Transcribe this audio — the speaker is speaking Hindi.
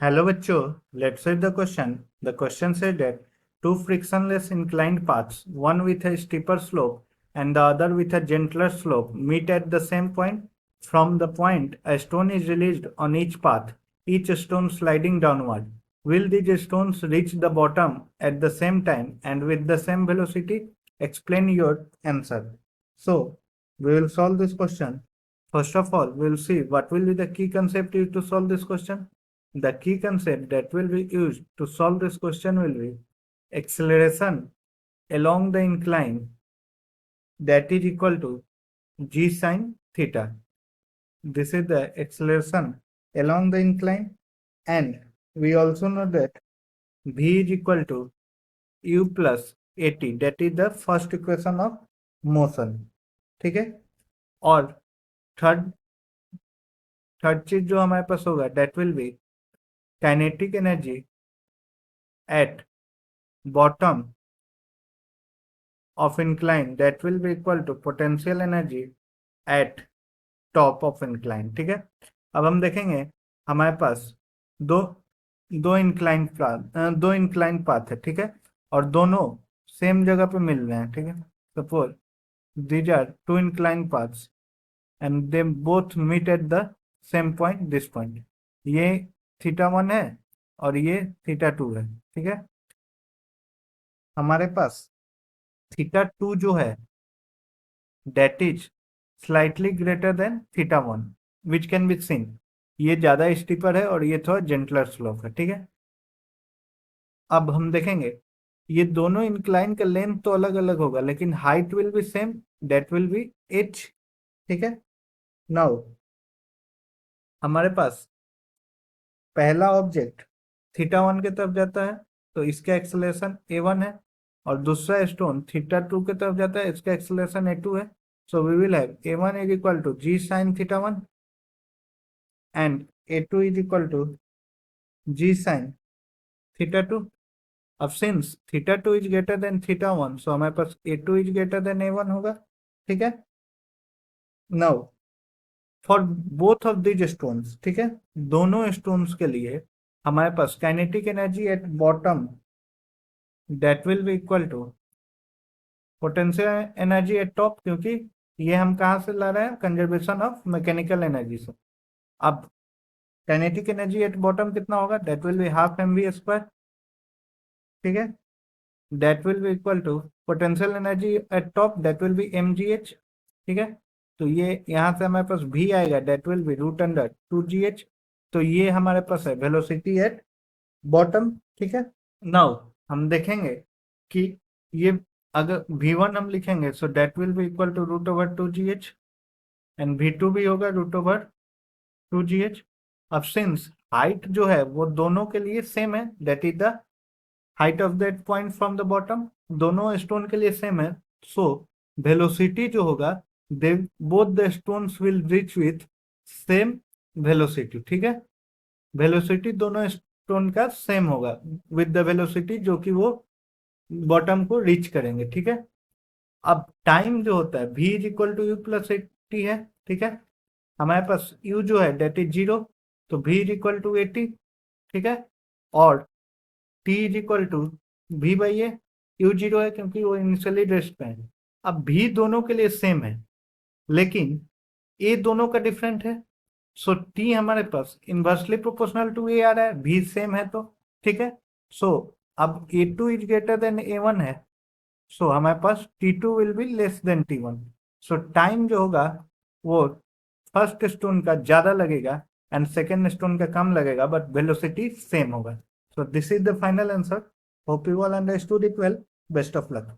Hello बच्चों, let's read the question. The question said that two frictionless inclined paths, one with a steeper slope and the other with a gentler slope, meet at the same point. From the point, a stone is released on each path, each stone sliding downward. Will these stones reach the bottom at the same time and with the same velocity? Explain your answer. So, we will solve this question. First of all, we will see what will be the key concept used to solve this question. The key concept that will be used to solve this question will be acceleration along the incline that is equal to g sine theta. This is the acceleration along the incline, and we also know that v is equal to u plus at. That is the first equation of motion. ठीक है, और थर्ड चीज जो हमारे पास होगा that will be kinetic energy at bottom of incline that will be equal to potential energy at top of incline. ठीक है, अब हम देखेंगे हमारे पास दो दो इंक्लाइन पाथ है. ठीक है, और दोनों सेम जगह पे मिल रहे हैं. ठीक है, suppose these are two inclined paths and they both meet at the same point, this point. ये θ1 है और ये θ2 है. ठीक है, हमारे पास θ2 जो है that is slightly greater than θ1 which can be seen. ये ज्यादा स्टीपर है और ये थोड़ा जेंटलर स्लोप है. ठीक है, अब हम देखेंगे ये दोनों इंक्लाइन का लेंथ तो अलग अलग होगा लेकिन height will be same, that will B h. ठीक है, नाउ हमारे पास पहला ऑब्जेक्ट θ1 की तरफ जाता है तो इसका एक्सेलरेशन a1 है, और दूसरा स्टोन θ2 की तरफ जाता है, इसका एक्सेलरेशन a2 है. So we will have a1 is equal to g sin θ1 and a2 is equal to g sin θ2. अब since θ2 is greater than θ1, so हमारे पास a2 is greater than a1 होगा. ठीक है, now for both of these stones, ठीक है, दोनों स्टोन्स के लिए हमारे पास kinetic energy at bottom that will be equal to potential energy at top, क्योंकि ये हम कहाँ से ला रहे हैं, कंजर्वेशन ऑफ मैकेनिकल एनर्जी से. अब काइनेटिक एनर्जी एट बॉटम कितना होगा, that will be half mv². ठीक है, that will be equal to potential energy at top that will be mgh. ठीक है, तो ये यहाँ से हमारे पास v आएगा दैट विल बी √2gh. तो ये हमारे पास है वेलोसिटी एट बॉटम. ठीक है, नाउ हम देखेंगे कि ये अगर v1 हम लिखेंगे so that will be equal to √2gh and v2 भी होगा √2gh. अब सिंस हाइट जो है वो दोनों के लिए सेम है, that is the height of that point from the bottom, दोनों स्टोन के लिए सेम है. सो वेलोसिटी जो होगा they both the stones will reach with same velocity. ठीक है, वेलोसिटी दोनों स्टोन का सेम होगा विद द वेलोसिटी जो कि वो बॉटम को रीच करेंगे. ठीक है, अब टाइम जो होता है v is equal to u plus at है. ठीक है, हमारे पास u जो है डेट इज 0, तो v इज इक्वल टू 80. ठीक है, और t is equal to v by a. u 0 है क्योंकि वो इनिशियली रेस्ट पे है. अब v दोनों के लिए सेम है लेकिन a दोनों का डिफरेंट है, सो t हमारे पास इनवर्सली प्रोपोर्शनल टू a आ रहा है, v सेम है तो. ठीक है, सो अब a2 is greater than a1 है, सो हमारे पास t2 will be less than t1. So time जो होगा वो फर्स्ट स्टोन का ज्यादा लगेगा एंड सेकेंड स्टोन का कम लगेगा, बट वेलोसिटी सेम होगा. So this is the final answer. Hope you all understood it well. Best of luck.